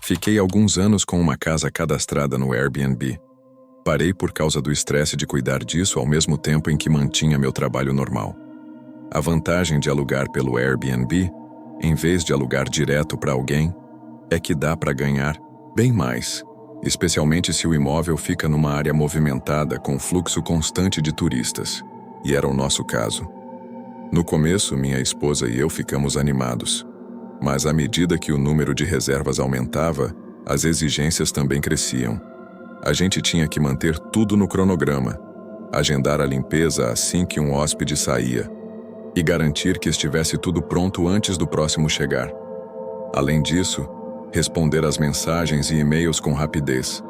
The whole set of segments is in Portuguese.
Fiquei alguns anos com uma casa cadastrada no Airbnb. Parei por causa do estresse de cuidar disso ao mesmo tempo em que mantinha meu trabalho normal. A vantagem de alugar pelo Airbnb, em vez de alugar direto para alguém, é que dá para ganhar bem mais, especialmente se o imóvel fica numa área movimentada com fluxo constante de turistas, e era o nosso caso. No começo, minha esposa e eu ficamos animados, mas à medida que o número de reservas aumentava, as exigências também cresciam. A gente tinha que manter tudo no cronograma, agendar a limpeza assim que um hóspede saía e garantir que estivesse tudo pronto antes do próximo chegar. Além disso, responder às mensagens e e-mails com rapidez.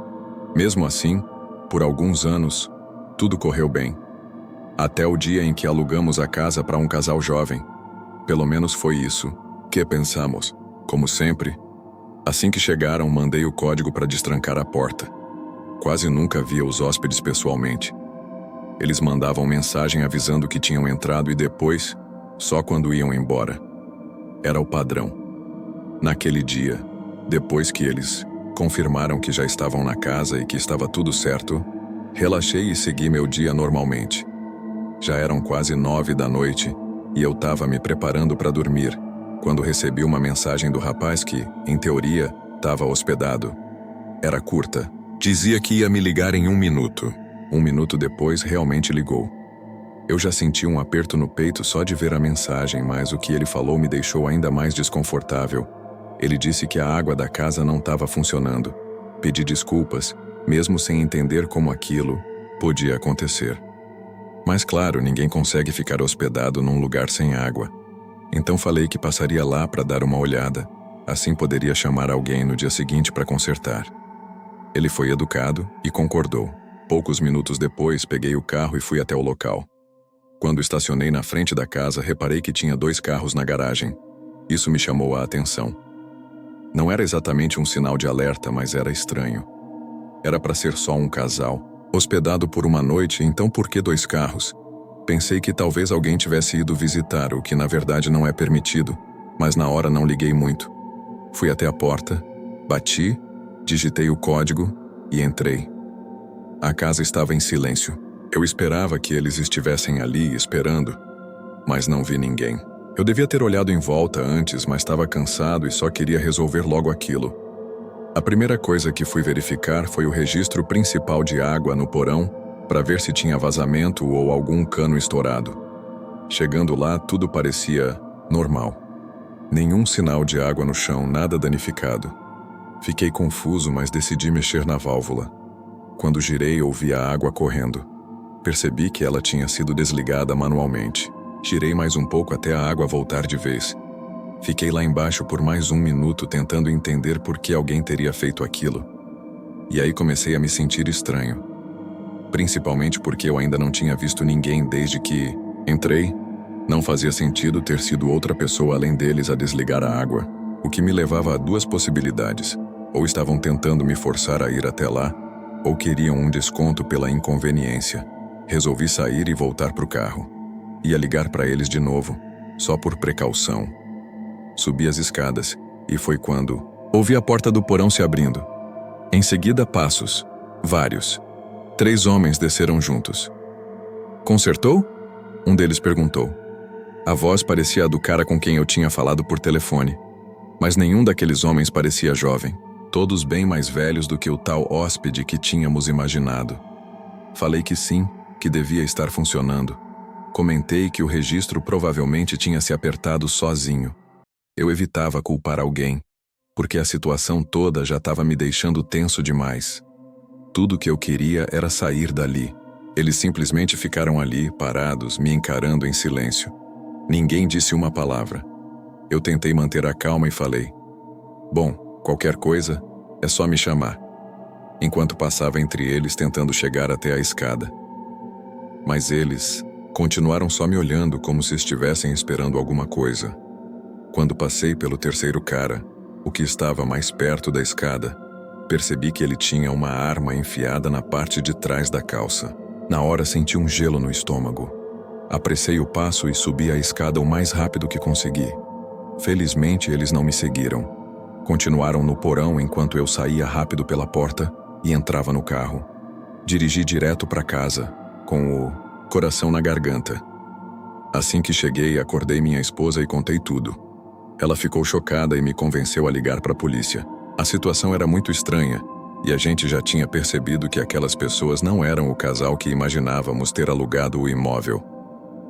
Mesmo assim, por alguns anos, tudo correu bem. Até o dia em que alugamos a casa para um casal jovem. Pelo menos foi isso que pensamos. Como sempre, assim que chegaram, mandei o código para destrancar a porta. Quase nunca via os hóspedes pessoalmente. Eles mandavam mensagem avisando que tinham entrado e depois, só quando iam embora. Era o padrão. Naquele dia, depois que eles confirmaram que já estavam na casa e que estava tudo certo, relaxei e segui meu dia normalmente. Já eram quase 9 da noite e eu estava me preparando para dormir, quando recebi uma mensagem do rapaz que, em teoria, estava hospedado. Era curta. Dizia que ia me ligar em 1 minuto. 1 minuto depois, realmente ligou. Eu já senti um aperto no peito só de ver a mensagem, mas o que ele falou me deixou ainda mais desconfortável. Ele disse que a água da casa não estava funcionando. Pedi desculpas, mesmo sem entender como aquilo podia acontecer. Mas claro, ninguém consegue ficar hospedado num lugar sem água. Então falei que passaria lá para dar uma olhada, assim poderia chamar alguém no dia seguinte para consertar. Ele foi educado e concordou. Poucos minutos depois, peguei o carro e fui até o local. Quando estacionei na frente da casa, reparei que tinha 2 carros na garagem. Isso me chamou a atenção. Não era exatamente um sinal de alerta, mas era estranho. Era para ser só um casal, hospedado por uma noite, então por que 2 carros? Pensei que talvez alguém tivesse ido visitar, o que na verdade não é permitido, mas na hora não liguei muito. Fui até a porta, bati, digitei o código e entrei. A casa estava em silêncio. Eu esperava que eles estivessem ali esperando, mas não vi ninguém. Eu devia ter olhado em volta antes, mas estava cansado e só queria resolver logo aquilo. A primeira coisa que fui verificar foi o registro principal de água no porão para ver se tinha vazamento ou algum cano estourado. Chegando lá, tudo parecia normal. Nenhum sinal de água no chão, nada danificado. Fiquei confuso, mas decidi mexer na válvula. Quando girei, ouvi a água correndo. Percebi que ela tinha sido desligada manualmente. Girei mais um pouco até a água voltar de vez. Fiquei lá embaixo por mais 1 minuto tentando entender por que alguém teria feito aquilo. E aí comecei a me sentir estranho. Principalmente porque eu ainda não tinha visto ninguém desde que entrei. Não fazia sentido ter sido outra pessoa além deles a desligar a água, o que me levava a 2 possibilidades. Ou estavam tentando me forçar a ir até lá, ou queriam um desconto pela inconveniência. Resolvi sair e voltar para o carro. Ia ligar para eles de novo, só por precaução. Subi as escadas, e foi quando ouvi a porta do porão se abrindo. Em seguida, passos. Vários. 3 homens desceram juntos. "Consertou?" Um deles perguntou. A voz parecia a do cara com quem eu tinha falado por telefone, mas nenhum daqueles homens parecia jovem. Todos bem mais velhos do que o tal hóspede que tínhamos imaginado. Falei que sim, que devia estar funcionando. Comentei que o registro provavelmente tinha se apertado sozinho. Eu evitava culpar alguém, porque a situação toda já estava me deixando tenso demais. Tudo que eu queria era sair dali. Eles simplesmente ficaram ali, parados, me encarando em silêncio. Ninguém disse uma palavra. Eu tentei manter a calma e falei: "Bom, qualquer coisa, é só me chamar", enquanto passava entre eles tentando chegar até a escada. Mas eles continuaram só me olhando como se estivessem esperando alguma coisa. Quando passei pelo terceiro cara, o que estava mais perto da escada, percebi que ele tinha uma arma enfiada na parte de trás da calça. Na hora senti um gelo no estômago. Apressei o passo e subi a escada o mais rápido que consegui. Felizmente eles não me seguiram. Continuaram no porão enquanto eu saía rápido pela porta e entrava no carro. Dirigi direto para casa, com o coração na garganta. Assim que cheguei, acordei minha esposa e contei tudo. Ela ficou chocada e me convenceu a ligar para a polícia. A situação era muito estranha, e a gente já tinha percebido que aquelas pessoas não eram o casal que imaginávamos ter alugado o imóvel.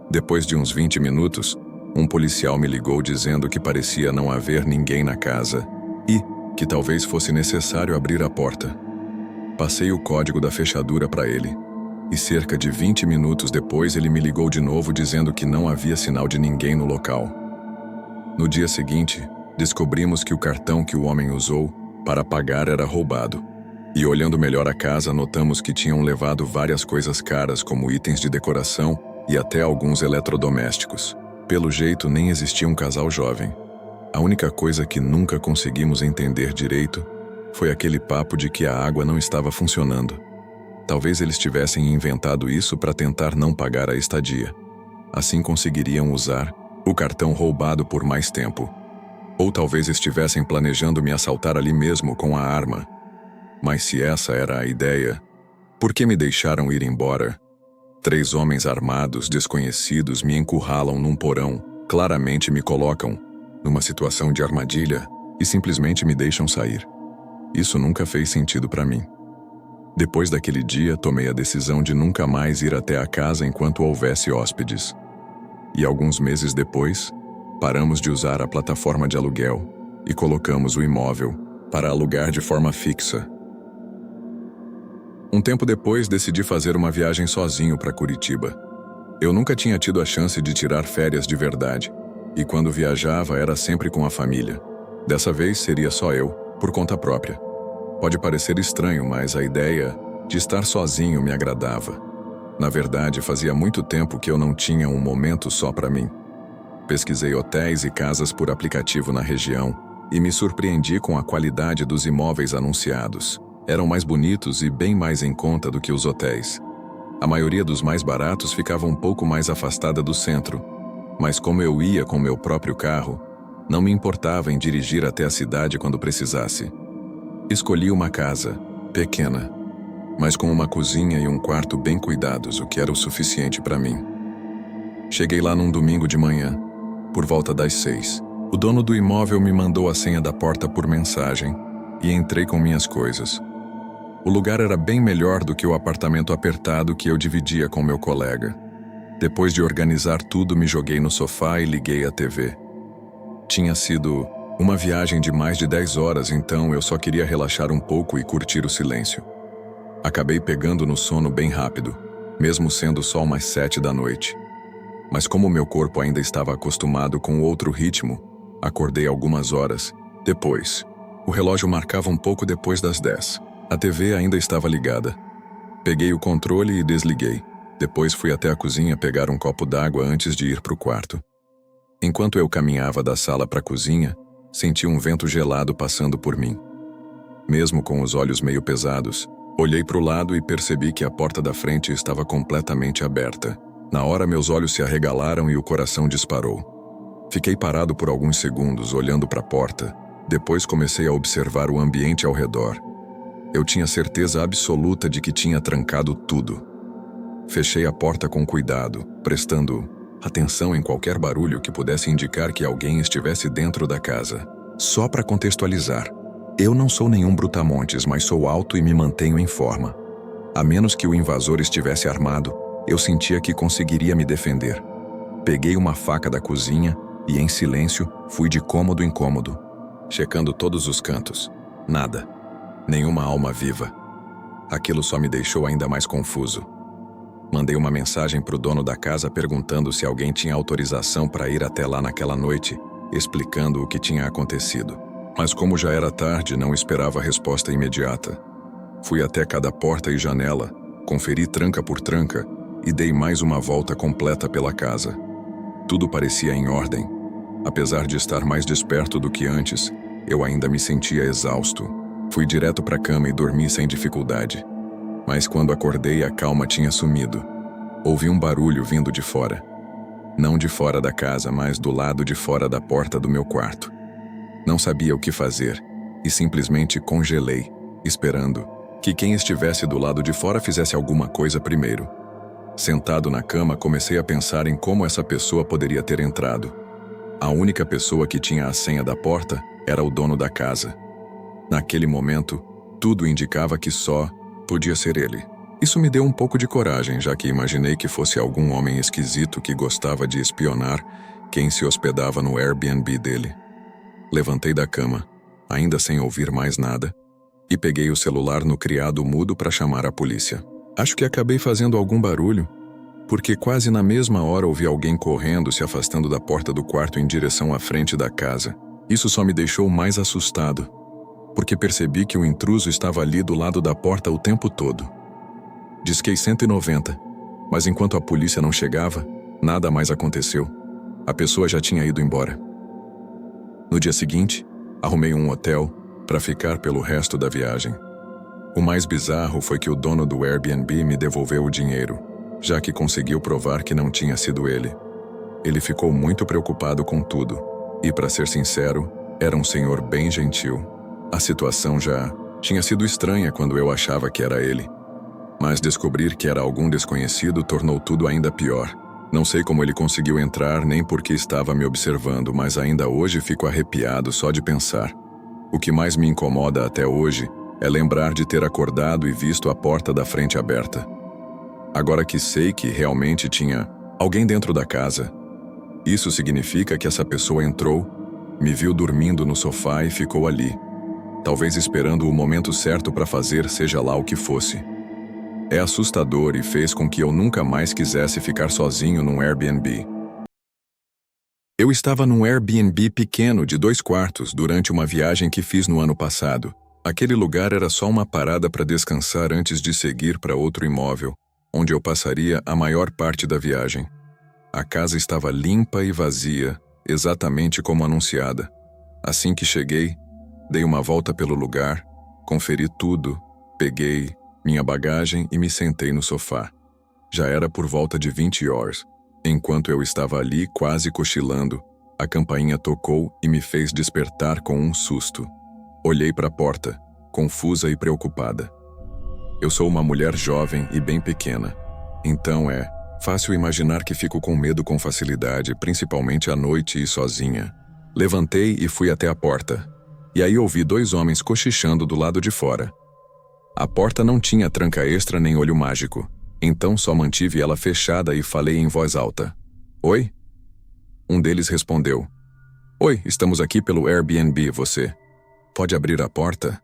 Depois de uns 20 minutos, um policial me ligou dizendo que parecia não haver ninguém na casa e que talvez fosse necessário abrir a porta. Passei o código da fechadura para ele, e cerca de 20 minutos depois ele me ligou de novo dizendo que não havia sinal de ninguém no local. No dia seguinte, descobrimos que o cartão que o homem usou para pagar era roubado. E olhando melhor a casa, notamos que tinham levado várias coisas caras como itens de decoração e até alguns eletrodomésticos. Pelo jeito, nem existia um casal jovem. A única coisa que nunca conseguimos entender direito foi aquele papo de que a água não estava funcionando. Talvez eles tivessem inventado isso para tentar não pagar a estadia. Assim conseguiriam usar o cartão roubado por mais tempo. Ou talvez estivessem planejando me assaltar ali mesmo com a arma. Mas se essa era a ideia, por que me deixaram ir embora? 3 homens armados, desconhecidos, me encurralam num porão, claramente me colocam numa situação de armadilha e simplesmente me deixam sair. Isso nunca fez sentido para mim. Depois daquele dia, tomei a decisão de nunca mais ir até a casa enquanto houvesse hóspedes. E alguns meses depois, paramos de usar a plataforma de aluguel e colocamos o imóvel para alugar de forma fixa. Um tempo depois, decidi fazer uma viagem sozinho para Curitiba. Eu nunca tinha tido a chance de tirar férias de verdade, e quando viajava era sempre com a família. Dessa vez seria só eu, por conta própria. Pode parecer estranho, mas a ideia de estar sozinho me agradava. Na verdade, fazia muito tempo que eu não tinha um momento só para mim. Pesquisei hotéis e casas por aplicativo na região e me surpreendi com a qualidade dos imóveis anunciados. Eram mais bonitos e bem mais em conta do que os hotéis. A maioria dos mais baratos ficava um pouco mais afastada do centro, mas como eu ia com meu próprio carro, não me importava em dirigir até a cidade quando precisasse. Escolhi uma casa, pequena, mas com uma cozinha e um quarto bem cuidados, o que era o suficiente para mim. Cheguei lá num domingo de manhã, por volta das 6. O dono do imóvel me mandou a senha da porta por mensagem e entrei com minhas coisas. O lugar era bem melhor do que o apartamento apertado que eu dividia com meu colega. Depois de organizar tudo, me joguei no sofá e liguei a TV. Tinha sido uma viagem de mais de 10 horas, então eu só queria relaxar um pouco e curtir o silêncio. Acabei pegando no sono bem rápido, mesmo sendo só umas 7 da noite. Mas como meu corpo ainda estava acostumado com outro ritmo, acordei algumas horas depois. O relógio marcava um pouco depois das 10. A TV ainda estava ligada. Peguei o controle e desliguei. Depois fui até a cozinha pegar um copo d'água antes de ir para o quarto. Enquanto eu caminhava da sala para a cozinha, senti um vento gelado passando por mim. Mesmo com os olhos meio pesados, olhei para o lado e percebi que a porta da frente estava completamente aberta. Na hora, meus olhos se arregalaram e o coração disparou. Fiquei parado por alguns segundos, olhando para a porta. Depois comecei a observar o ambiente ao redor. Eu tinha certeza absoluta de que tinha trancado tudo. Fechei a porta com cuidado, prestando atenção em qualquer barulho que pudesse indicar que alguém estivesse dentro da casa. Só para contextualizar, eu não sou nenhum brutamontes, mas sou alto e me mantenho em forma. A menos que o invasor estivesse armado, eu sentia que conseguiria me defender. Peguei uma faca da cozinha e, em silêncio, fui de cômodo em cômodo, checando todos os cantos. Nada. Nenhuma alma viva. Aquilo só me deixou ainda mais confuso. Mandei uma mensagem para o dono da casa perguntando se alguém tinha autorização para ir até lá naquela noite, explicando o que tinha acontecido. Mas como já era tarde, não esperava resposta imediata. Fui até cada porta e janela, conferi tranca por tranca e dei mais uma volta completa pela casa. Tudo parecia em ordem. Apesar de estar mais desperto do que antes, eu ainda me sentia exausto. Fui direto para a cama e dormi sem dificuldade. Mas quando acordei, a calma tinha sumido. Ouvi um barulho vindo de fora. Não de fora da casa, mas do lado de fora da porta do meu quarto. Não sabia o que fazer e simplesmente congelei, esperando que quem estivesse do lado de fora fizesse alguma coisa primeiro. Sentado na cama, comecei a pensar em como essa pessoa poderia ter entrado. A única pessoa que tinha a senha da porta era o dono da casa. Naquele momento, tudo indicava que só podia ser ele. Isso me deu um pouco de coragem, já que imaginei que fosse algum homem esquisito que gostava de espionar quem se hospedava no Airbnb dele. Levantei da cama, ainda sem ouvir mais nada, e peguei o celular no criado mudo para chamar a polícia. Acho que acabei fazendo algum barulho, porque quase na mesma hora ouvi alguém correndo, se afastando da porta do quarto em direção à frente da casa. Isso só me deixou mais assustado, porque percebi que o intruso estava ali do lado da porta o tempo todo. Disquei 190, mas enquanto a polícia não chegava, nada mais aconteceu. A pessoa já tinha ido embora. No dia seguinte, arrumei um hotel para ficar pelo resto da viagem. O mais bizarro foi que o dono do Airbnb me devolveu o dinheiro, já que conseguiu provar que não tinha sido ele. Ele ficou muito preocupado com tudo, e para ser sincero, era um senhor bem gentil. A situação já tinha sido estranha quando eu achava que era ele. Mas descobrir que era algum desconhecido tornou tudo ainda pior. Não sei como ele conseguiu entrar nem porque estava me observando, mas ainda hoje fico arrepiado só de pensar. O que mais me incomoda até hoje é lembrar de ter acordado e visto a porta da frente aberta. Agora que sei que realmente tinha alguém dentro da casa, isso significa que essa pessoa entrou, me viu dormindo no sofá e ficou ali, talvez esperando o momento certo para fazer seja lá o que fosse. É assustador e fez com que eu nunca mais quisesse ficar sozinho num Airbnb. Eu estava num Airbnb pequeno de 2 quartos durante uma viagem que fiz no ano passado. Aquele lugar era só uma parada para descansar antes de seguir para outro imóvel, onde eu passaria a maior parte da viagem. A casa estava limpa e vazia, exatamente como anunciada. Assim que cheguei, dei uma volta pelo lugar, conferi tudo, peguei minha bagagem e me sentei no sofá. Já era por volta de 20 horas. Enquanto eu estava ali quase cochilando, a campainha tocou e me fez despertar com um susto. Olhei para a porta, confusa e preocupada. Eu sou uma mulher jovem e bem pequena, então é fácil imaginar que fico com medo com facilidade, principalmente à noite e sozinha. Levantei e fui até a porta, e aí ouvi 2 homens cochichando do lado de fora. A porta não tinha tranca extra nem olho mágico, então só mantive ela fechada e falei em voz alta. Oi? Um deles respondeu. Oi, estamos aqui pelo Airbnb, você pode abrir a porta?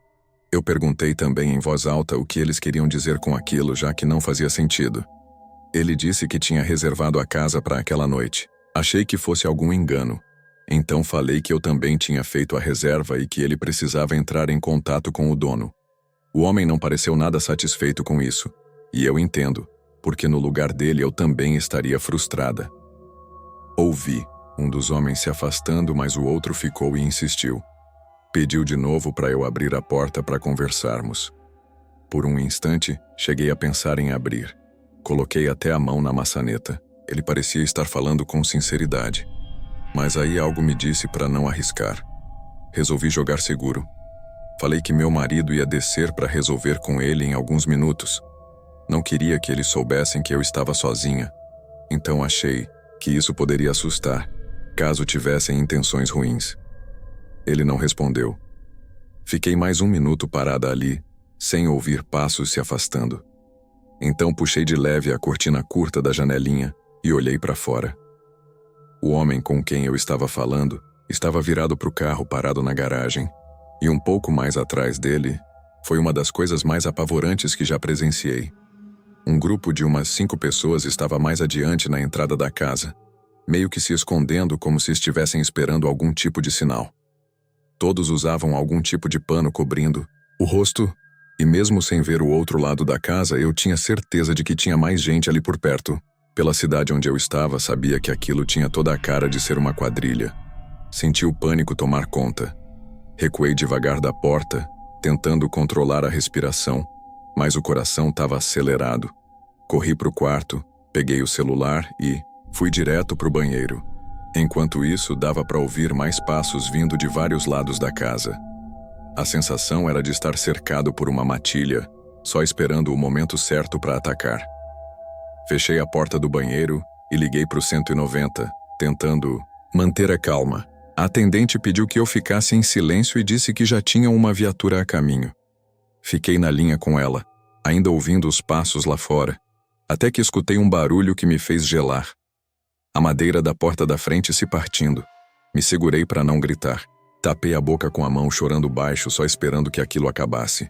Eu perguntei também em voz alta o que eles queriam dizer com aquilo, já que não fazia sentido. Ele disse que tinha reservado a casa para aquela noite. Achei que fosse algum engano. Então falei que eu também tinha feito a reserva e que ele precisava entrar em contato com o dono. O homem não pareceu nada satisfeito com isso, e eu entendo, porque no lugar dele eu também estaria frustrada. Ouvi um dos homens se afastando, mas o outro ficou e insistiu. Pediu de novo para eu abrir a porta para conversarmos. Por um instante, cheguei a pensar em abrir. Coloquei até a mão na maçaneta. Ele parecia estar falando com sinceridade. Mas aí algo me disse para não arriscar. Resolvi jogar seguro. Falei que meu marido ia descer para resolver com ele em alguns minutos. Não queria que eles soubessem que eu estava sozinha. Então achei que isso poderia assustar, caso tivessem intenções ruins. Ele não respondeu. Fiquei mais 1 minuto parada ali, sem ouvir passos se afastando. Então puxei de leve a cortina curta da janelinha e olhei para fora. O homem com quem eu estava falando estava virado para o carro parado na garagem, e um pouco mais atrás dele foi uma das coisas mais apavorantes que já presenciei. Um grupo de umas 5 pessoas estava mais adiante na entrada da casa, meio que se escondendo como se estivessem esperando algum tipo de sinal. Todos usavam algum tipo de pano cobrindo o rosto, e mesmo sem ver o outro lado da casa, eu tinha certeza de que tinha mais gente ali por perto. Pela cidade onde eu estava, sabia que aquilo tinha toda a cara de ser uma quadrilha. Senti o pânico tomar conta. Recuei devagar da porta, tentando controlar a respiração, mas o coração estava acelerado. Corri para o quarto, peguei o celular e fui direto para o banheiro. Enquanto isso, dava para ouvir mais passos vindo de vários lados da casa. A sensação era de estar cercado por uma matilha, só esperando o momento certo para atacar. Fechei a porta do banheiro e liguei para o 190, tentando manter a calma. A atendente pediu que eu ficasse em silêncio e disse que já tinha uma viatura a caminho. Fiquei na linha com ela, ainda ouvindo os passos lá fora, até que escutei um barulho que me fez gelar. A madeira da porta da frente se partindo. Me segurei para não gritar. Tapei a boca com a mão, chorando baixo, só esperando que aquilo acabasse.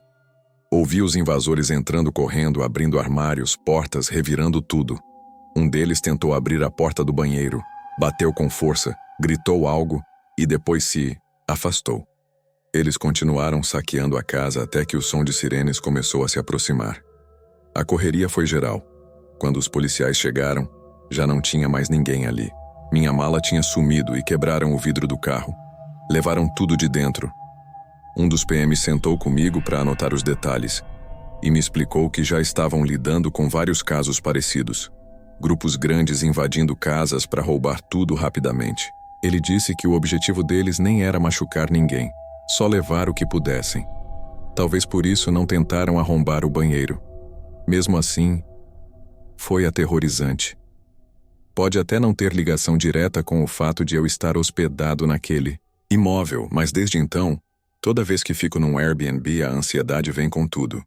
Ouvi os invasores entrando correndo, abrindo armários, portas, revirando tudo. Um deles tentou abrir a porta do banheiro, bateu com força, gritou algo e depois se afastou. Eles continuaram saqueando a casa até que o som de sirenes começou a se aproximar. A correria foi geral. Quando os policiais chegaram, já não tinha mais ninguém ali. Minha mala tinha sumido e quebraram o vidro do carro. Levaram tudo de dentro. Um dos PMs sentou comigo para anotar os detalhes e me explicou que já estavam lidando com vários casos parecidos. Grupos grandes invadindo casas para roubar tudo rapidamente. Ele disse que o objetivo deles nem era machucar ninguém, só levar o que pudessem. Talvez por isso não tentaram arrombar o banheiro. Mesmo assim, foi aterrorizante. Pode até não ter ligação direta com o fato de eu estar hospedado naquele imóvel, mas desde então, toda vez que fico num Airbnb, a ansiedade vem com tudo.